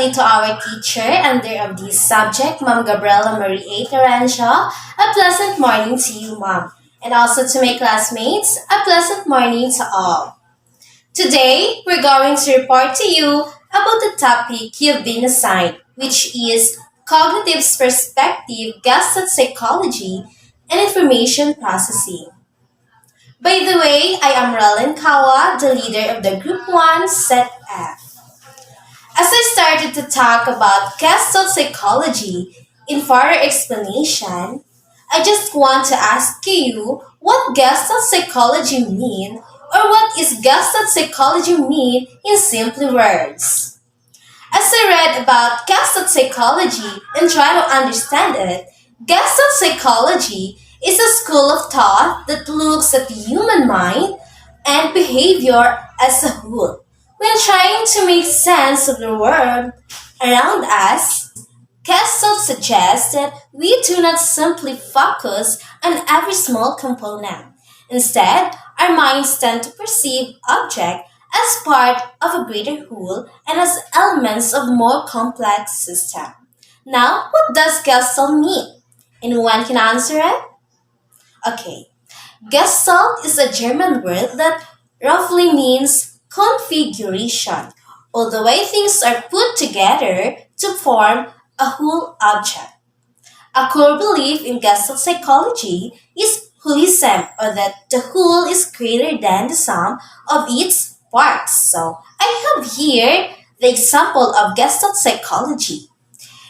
especially to our teacher under of this subject, Ma'am Gabriela Marie A. Tarantia. A pleasant morning to you, Ma'am. And also to my classmates, a pleasant morning to all. Today, we're going to report to you about the topic you've been assigned, which is cognitive perspective, Gestalt psychology, and information processing. By the way, I am Relen Kawa, the leader of the Group 1 Set F. As I started to talk about Gestalt psychology in further explanation, I just want to ask you what Gestalt psychology mean or what is Gestalt psychology mean in simple words. As I read about Gestalt psychology and try to understand it, Gestalt psychology is a school of thought that looks at the human mind and behavior as a whole. When trying to make sense of the world around us, Gestalt suggests that we do not simply focus on every small component. Instead, our minds tend to perceive objects as part of a greater whole and as elements of a more complex system. Now, what does Gestalt mean? Anyone can answer it? Okay. Gestalt is a German word that roughly means configuration, or the way things are put together to form a whole object. A core belief in Gestalt psychology is holism, or that the whole is greater than the sum of its parts. So, I have here the example of Gestalt psychology.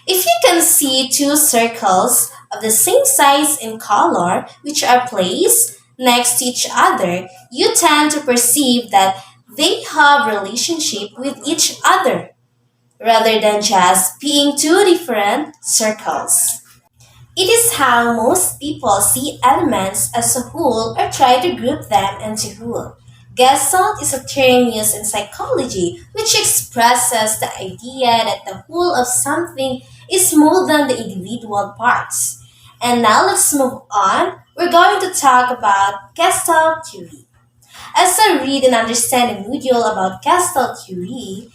If you can see two circles of the same size and color which are placed next to each other, you tend to perceive that they have relationship with each other rather than just being two different circles. It is how most people see elements as a whole or try to group them into whole. Gestalt is a term used in psychology which expresses the idea that the whole of something is more than the individual parts. And now let's move on. We're going to talk about Gestalt theory. As I read and understand a module about Gestalt theory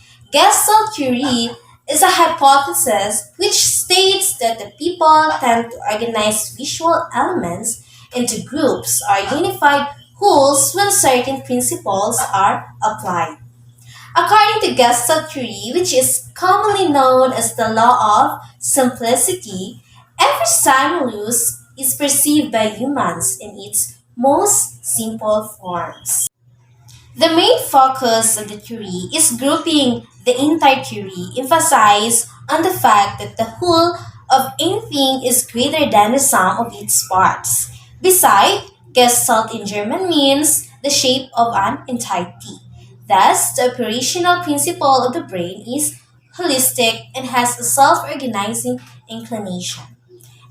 is a hypothesis which states that the people tend to organize visual elements into groups or unified wholes when certain principles are applied. According to Gestalt theory, which is commonly known as the law of simplicity, every stimulus is perceived by humans in its most simple forms. The main focus of the theory is grouping the entire theory, emphasize on the fact that the whole of anything is greater than the sum of its parts. Besides, Gestalt in German means the shape of an entity. Thus, the operational principle of the brain is holistic and has a self-organizing inclination.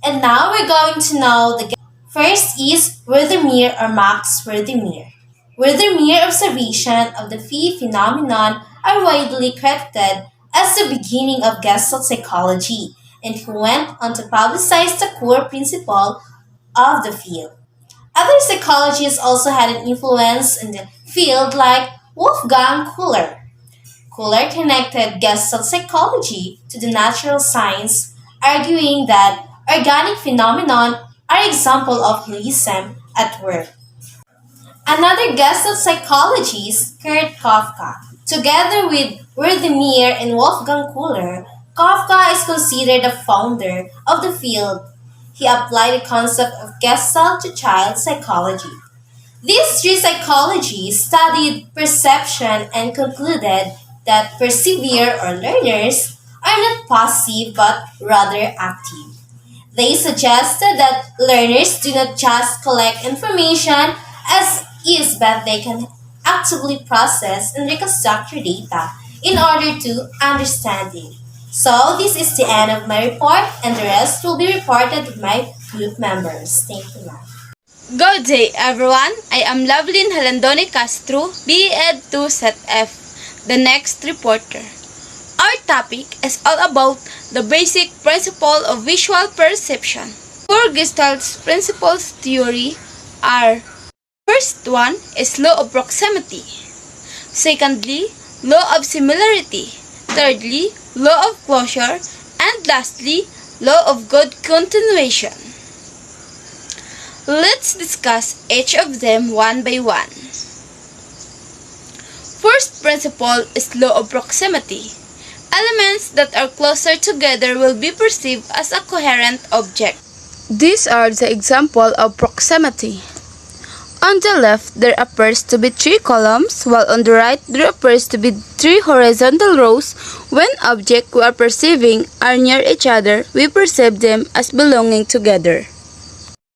And now we're going to know the first is Wertheimer or Max Wertheimer. Wertheimer observation of the phi phenomenon are widely credited as the beginning of Gestalt psychology, and who went on to publicize the core principle of the field. Other psychologists also had an influence in the field like Wolfgang Kohler. Kohler connected Gestalt psychology to the natural science, arguing that organic phenomena are example of holism at work. Another Gestalt psychologist, Kurt Kafka. Together with Wertheimer and Wolfgang Kohler, Kafka is considered the founder of the field. He applied the concept of Gestalt to child psychology. These three psychologists studied perception and concluded that perceivers or learners are not passive but rather active. They suggested that learners do not just collect information as is, but they can actively process and reconstruct your data in order to understand it. So this is the end of my report, and the rest will be reported to my group members. Thank you, ma'am. Good day, everyone. I am Lovelyn Halandone Castro, BEd 2 Set F, the next reporter. Our topic is all about the basic principle of visual perception. Core Gestalt's principles theory are: first one is law of proximity. Secondly, law of similarity. Thirdly, law of closure, and lastly, law of good continuation. Let's discuss each of them one by one. First principle is law of proximity. Elements that are closer together will be perceived as a coherent object. These are the example of proximity. On the left, there appears to be 3 columns, while on the right, there appears to be 3 horizontal rows. When objects we are perceiving are near each other, we perceive them as belonging together.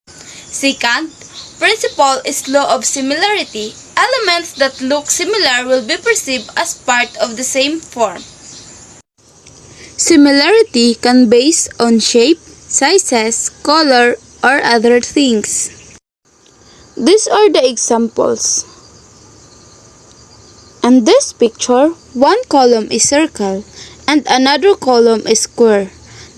Second principle is law of similarity. Elements that look similar will be perceived as part of the same form. Similarity can be based on shape, sizes, color, or other things. These are the examples. In this picture, one column is circle and another column is square.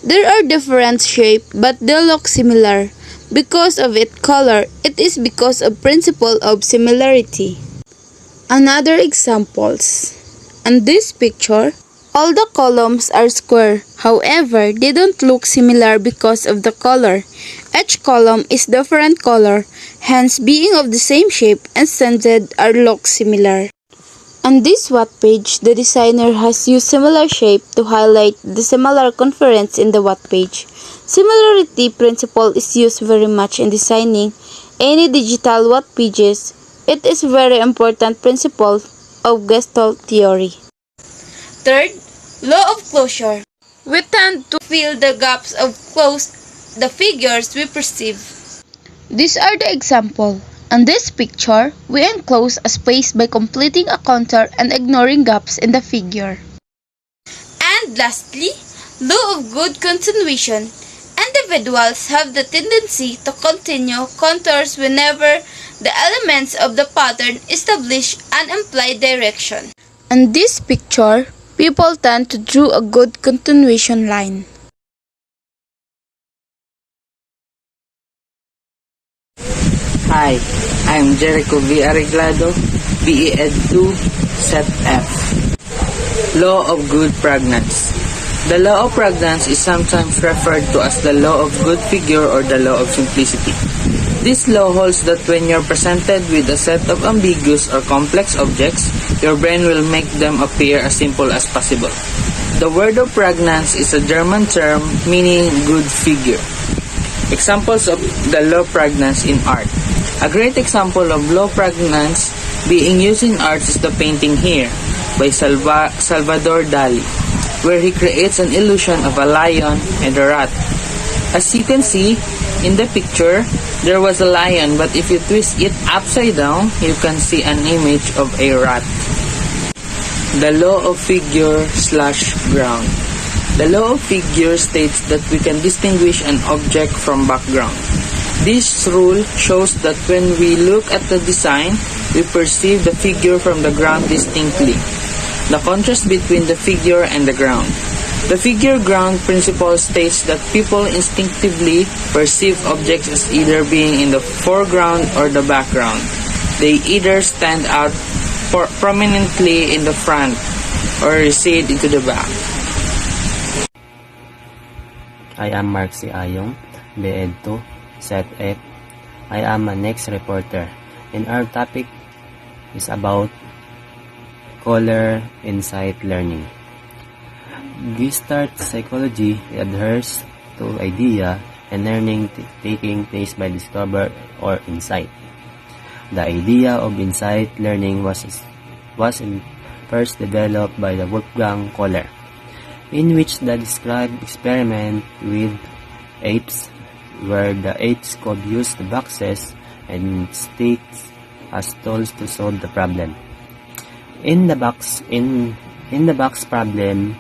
There are different shapes but they look similar. Because of its color, it is because of principle of similarity. Another examples. In this picture, all the columns are square. However, they don't look similar because of the color. Each column is different color, hence being of the same shape and scented are look similar. On this web page, the designer has used similar shape to highlight the similar conference in the web page. Similarity principle is used very much in designing any digital web pages. It is very important principle of Gestalt theory. Third, law of closure. We tend to fill the gaps of the figures we perceive. These are the example. In this picture, we enclose a space by completing a contour and ignoring gaps in the figure. And lastly, law of good continuation. Individuals have the tendency to continue contours whenever the elements of the pattern establish an implied direction. In this picture, people tend to draw a good continuation line. Hi, I'm Jericho V. Arreglado, BE Ed 2, Set F. Law of good pregnance. The law of pregnance is sometimes referred to as the law of good figure or the law of simplicity. This law holds that when you're presented with a set of ambiguous or complex objects, your brain will make them appear as simple as possible. The word of pregnance is a German term meaning good figure. Examples of the law of pregnance in art. A great example of law of pregnance being used in art is the painting here by Salvador Dali, where he creates an illusion of a lion and a rat. As you can see in the picture, there was a lion, but if you twist it upside down, you can see an image of a rat. The law of figure/ground. The law of figure states that we can distinguish an object from background. This rule shows that when we look at the design, we perceive the figure from the ground distinctly. The contrast between the figure and the ground. The figure-ground principle states that people instinctively perceive objects as either being in the foreground or the background. They either stand out prominently in the front or recede into the back. I am Mark C. Ayong, BEd 2, Set F. I am a next reporter, and our topic is about color insight learning. Gestalt psychology adheres to idea and learning taking place by discover or insight. The idea of insight learning was first developed by the Wolfgang Kohler, in which the described experiment with apes, where the apes could use the boxes and sticks as tools to solve the problem. In the box problem,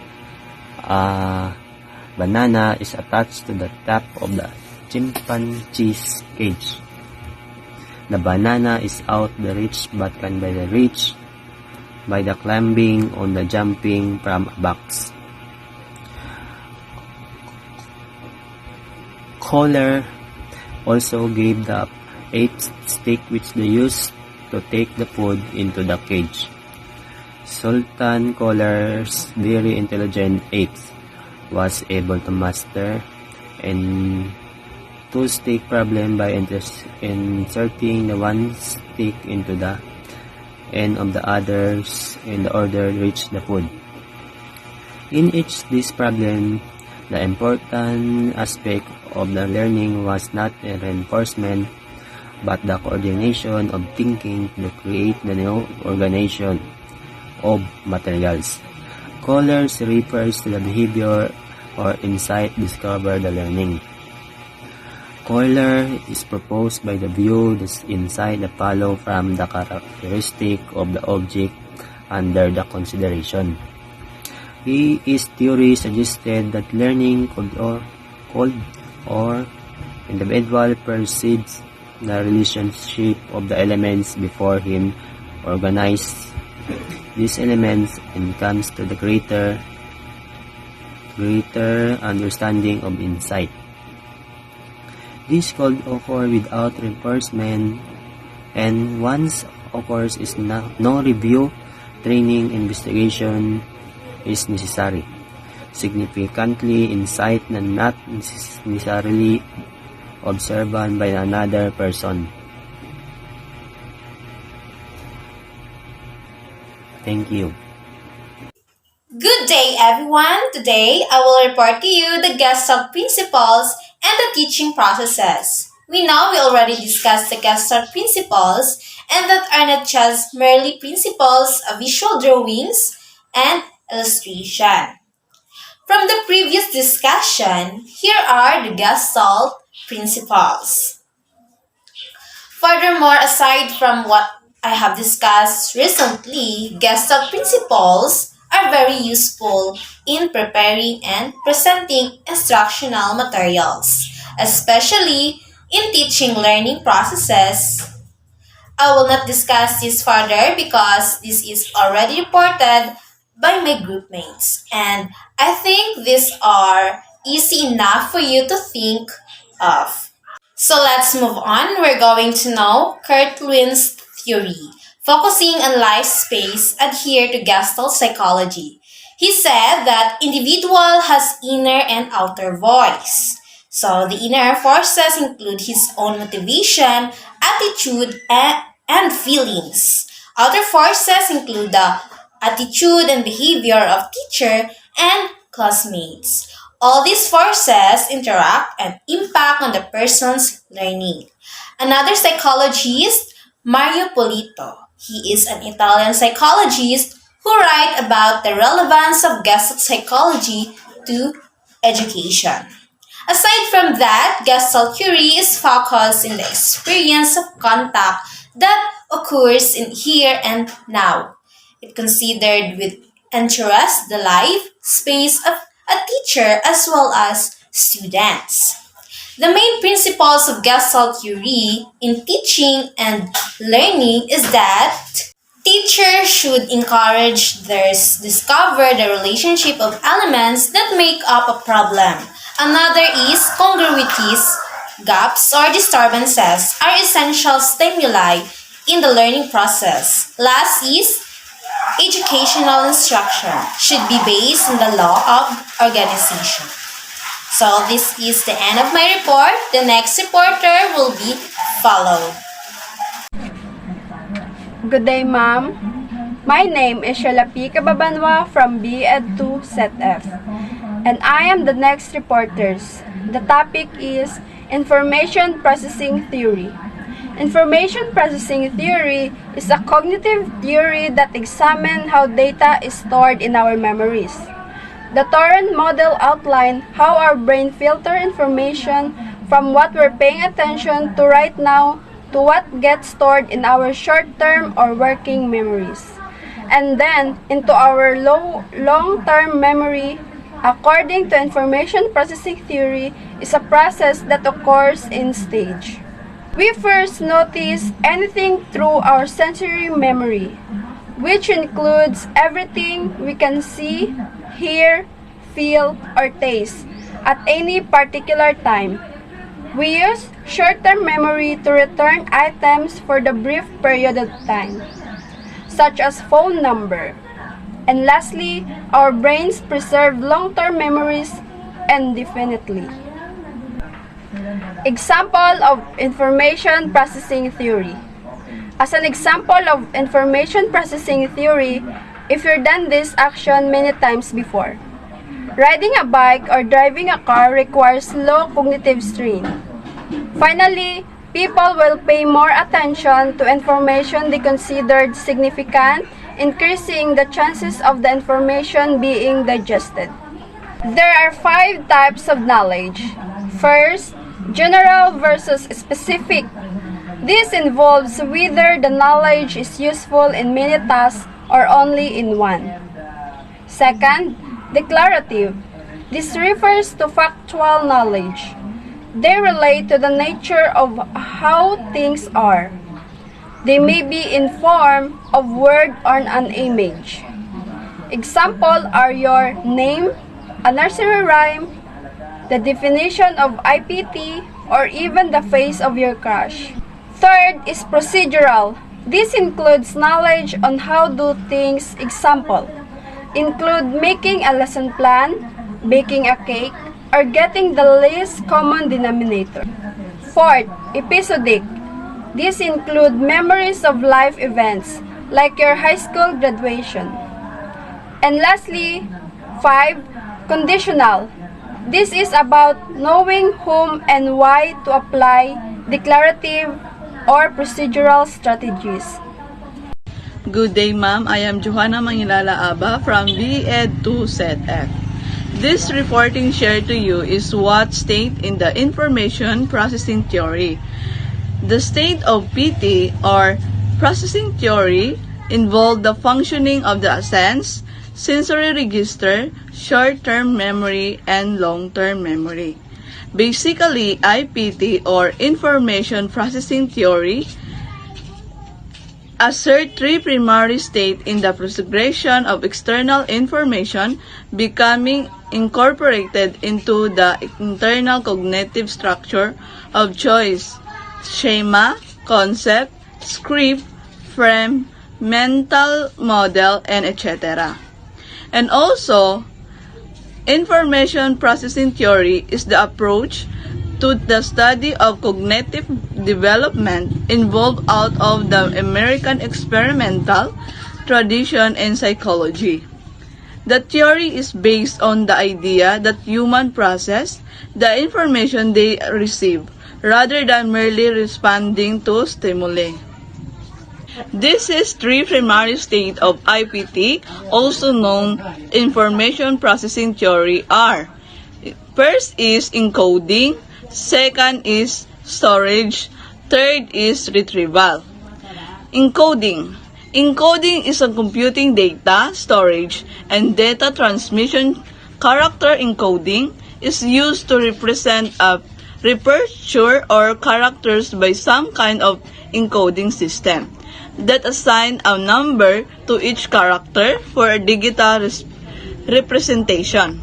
a banana is attached to the top of the chimpanzee's cage. The banana is out the reach but can be reached by the climbing on the jumping from a box. Kohler also gave the apes stick which they used to take the food into the cage. Sultan Koller's very intelligent apes was able to master and two-stick problem by inserting the one stick into the end of the others in the order reach the food. In each this problem, the important aspect of the learning was not a reinforcement but the coordination of thinking to create the new organization of materials. Colors refers to the behavior or insight discovered the learning. Color is proposed by the view the insight that follow from the characteristic of the object under the consideration. His theory suggested that learning could or individual perceives the relationship of the elements before him, organize these elements, and comes to the greater understanding of insight. This could occur without reinforcement, and once occurs is no review, training, investigation is necessary. Significantly, insight na not necessarily observed by another person. Thank you. Good day, everyone! Today, I will report to you the Gestalt principles and the teaching processes. We know we already discussed the Gestalt principles and that are not just merely principles of visual drawings and illustration. From the previous discussion, here are the Gestalt principles. Furthermore, aside from what I have discussed recently, Gestalt principles are very useful in preparing and presenting instructional materials, especially in teaching learning processes. I will not discuss this further because this is already reported by my group mates, and I think these are easy enough for you to think of. So let's move on. We're going to know Kurt Lewin's theory, focusing on life space adhere to Gestalt psychology. He said that individual has inner and outer voice. So the inner forces include his own motivation, attitude, and feelings. Outer forces include the attitude and behavior of teacher and classmates. All these forces interact and impact on the person's learning. Another psychologist, Mario Polito. He is an Italian psychologist who writes about the relevance of Gestalt psychology to education. Aside from that, Gestalt theory is focused in the experience of contact that occurs in here and now. It considered with interest the life space of a teacher as well as students. The main principles of Gestalt theory in teaching and learning is that teachers should encourage their discover the relationship of elements that make up a problem. Another is congruities, gaps or disturbances are essential stimuli in the learning process. Last is educational instruction should be based on the law of organization. So this is the end of my report. The next reporter will be followed. Good day, ma'am. My name is Shalapi Kababanwa from BEd 2 Set F, and I am the next reporters. The topic is Information Processing Theory. Information processing theory is a cognitive theory that examines how data is stored in our memories. The Torrent model outlines how our brain filters information from what we're paying attention to right now to what gets stored in our short-term or working memories, and then into our long-term memory. According to information processing theory, is a process that occurs in stage. We first notice anything through our sensory memory, which includes everything we can see, hear, feel, or taste at any particular time. We use short-term memory to return items for the brief period of time, such as phone number, And lastly, our brains preserve long-term memories indefinitely. Example of information processing theory. As an example of information processing theory, if you've done this action many times before. Riding a bike or driving a car requires low cognitive strain. Finally, people will pay more attention to information they considered significant, increasing the chances of the information being digested. There are 5 types of knowledge. First, general versus specific. This involves whether the knowledge is useful in many tasks or only in one. Second, declarative. This refers to factual knowledge. They relate to the nature of how things are. They may be in form of word or an image. Example are your name, a nursery rhyme, the definition of IPT, or even the face of your crush. Third is procedural. This includes knowledge on how do things. Example include making a lesson plan, baking a cake, or getting the least common denominator. Fourth, episodic. These include memories of life events, like your high school graduation. And lastly, 5, conditional. This is about knowing whom and why to apply declarative or procedural strategies. Good day, ma'am. I am Johanna Mangilala Aba from BEd2 Set F. This reporting shared to you is what state in the information processing theory. The state of PT or processing theory involved the functioning of the sense, sensory register, short-term memory, and long-term memory. Basically, IPT or information processing theory assert 3 primary states in the processing of external information becoming incorporated into the internal cognitive structure of choice, schema, concept, script, frame, mental model, and etc. And also, information processing theory is the approach to the study of cognitive development involved out of the American experimental tradition in psychology. The theory is based on the idea that humans process the information they receive rather than merely responding to stimuli. This is 3 primary states of IPT, also known information processing theory are: first is encoding, second is storage, third is retrieval. Encoding. Encoding is a computing data storage and data transmission. Character encoding is used to represent a repertoire or characters by some kind of encoding system that assign a number to each character for a digital representation.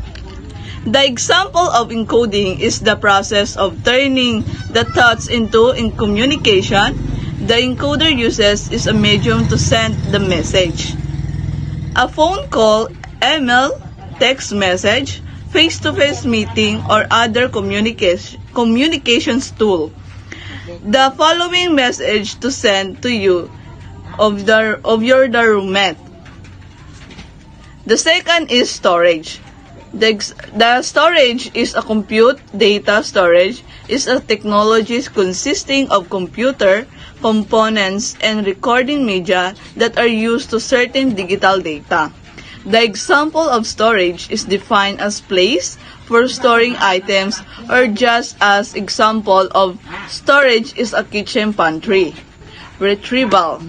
The example of encoding is the process of turning the thoughts into communication. The encoder uses is a medium to send the message. A phone call, email, text message, face-to-face meeting, or other communications tool. The following message to send to you of your roommate. The second is storage. The storage is a compute data storage is a technology consisting of computer components and recording media that are used to certain digital data. The example of storage is defined as place for storing items, or just as example of storage is a kitchen pantry. Retrieval.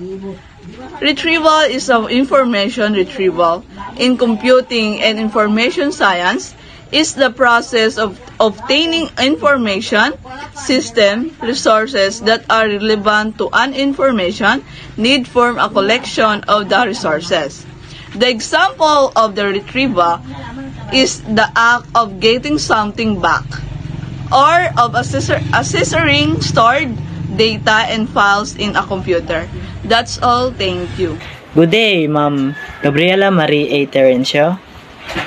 Retrieval is an information retrieval. In computing and information science, is the process of obtaining information, system, resources that are relevant to an information need form a collection of the resources. The example of the retrieval is the act of getting something back, or of accessing stored data and files in a computer. That's all. Thank you. Good day, Ma'am Gabriela Marie A. Terencio.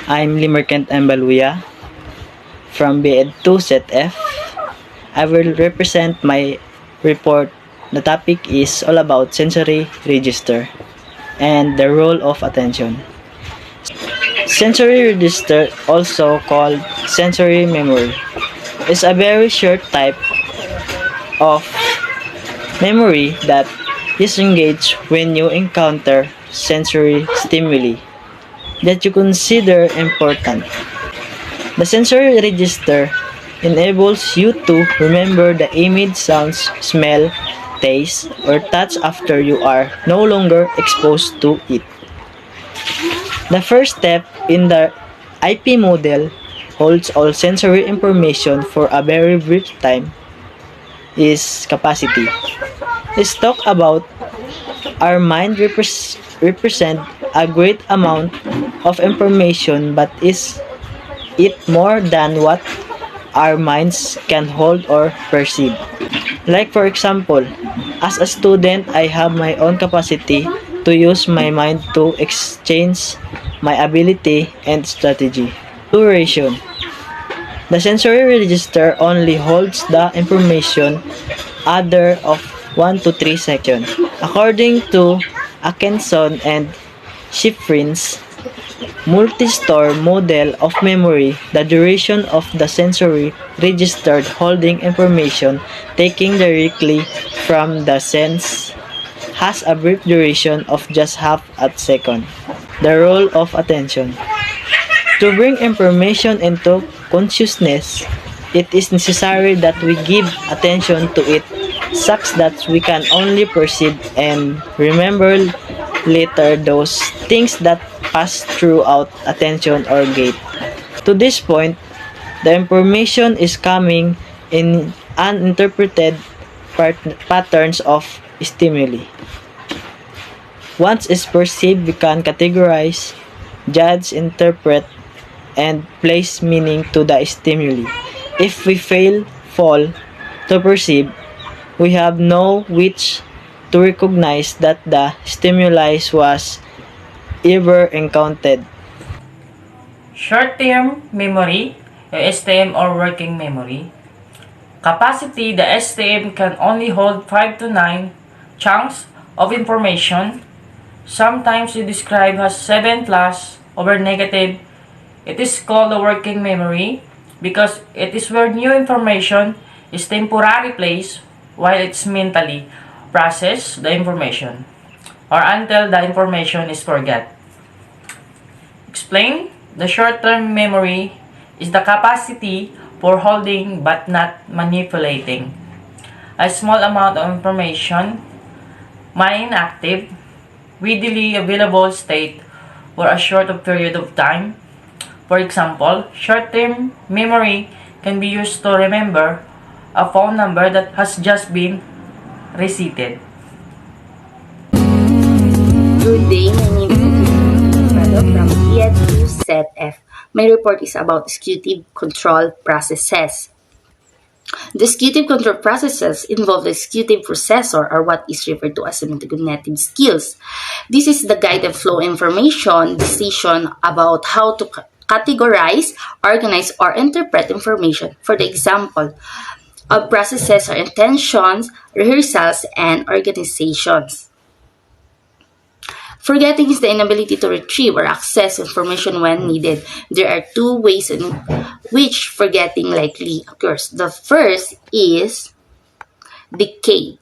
I'm Limerkent Ambaluya from BED2 Set F. I will represent my report. The topic is all about sensory register and the role of attention. Sensory register, also called sensory memory, is a very short type of memory that is engaged when you encounter sensory stimuli that you consider important. The sensory register enables you to remember the image, sounds, smell, taste, or touch after you are no longer exposed to it. The first step in the IP model holds all sensory information for a very brief time is capacity. Let's talk about our mind represent a great amount of information, but is it more than what our minds can hold or perceive? Like for example, as a student, I have my own capacity to use my mind to exchange my ability and strategy. Duration. The sensory register only holds the information other of 1 to 3 seconds. According to Atkinson and Schifrin's multi-store model of memory, the duration of the sensory registered holding information taken directly from the sense has a brief duration of just half a second. The role of attention. To bring information into consciousness, it is necessary that we give attention to it such that we can only perceive and remember later those things that pass throughout attention or gate. To this point, the information is coming in uninterpreted patterns of stimuli. Once it's perceived, we can categorize, judge, interpret, and place meaning to the stimuli. If we fall to perceive, we have no which to recognize that the stimuli was ever encountered. Short-term memory, STM or working memory. Capacity, the STM can only hold 5 to 9 chunks of information. Sometimes it described as 7 plus over negative. It is called a working memory because it is where new information is temporarily placed while it's mentally process the information or until the information is forgot. Explain, the short-term memory is the capacity for holding but not manipulating a small amount of information, inactive, readily available state for a short period of time. For example, short-term memory can be used to remember a phone number that has just been reseated. Good day, my name is Alfredo from EDUC Set F. My report is about executive control processes. The executive control processes involve the executive processor or what is referred to as the metacognitive skills. This is the guide and flow information decision about how to categorize, organize, or interpret information. For the example of processes are intentions, rehearsals, and organizations. Forgetting is the inability to retrieve or access information when needed. There are two ways in which forgetting likely occurs. The first is decay.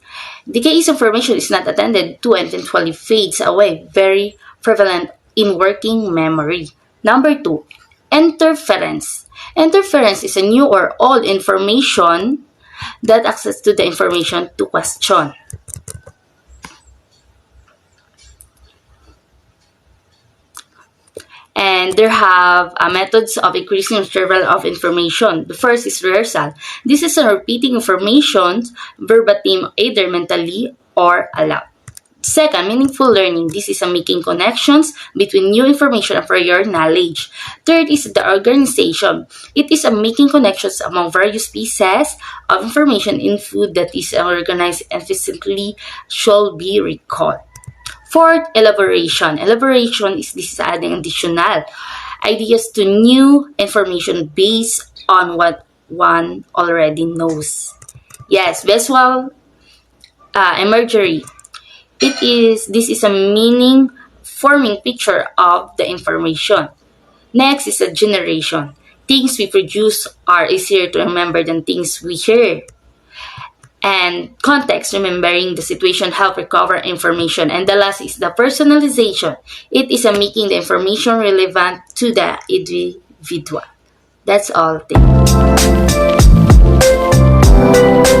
Decay is information is not attended to and eventually fades away, very prevalent in working memory. Number two, interference. Interference is a new or old information that access to the information to question. And there have methods of increasing interval of information. The first is rehearsal. This is a repeating information verbatim either mentally or aloud. Second, meaningful learning. This is a making connections between new information and prior knowledge. Third is the organization. It is a making connections among various pieces of information in food that is organized and efficiently shall be recalled. Fourth, elaboration. Elaboration is this is adding additional ideas to new information based on what one already knows. Yes, visual imagery. This is a meaning forming picture of the information. Next is a generation. Things we produce are easier to remember than things we hear. And context, remembering the situation, help recover information. And the last is the personalization. It is a making the information relevant to the individual. That's all. Thank you.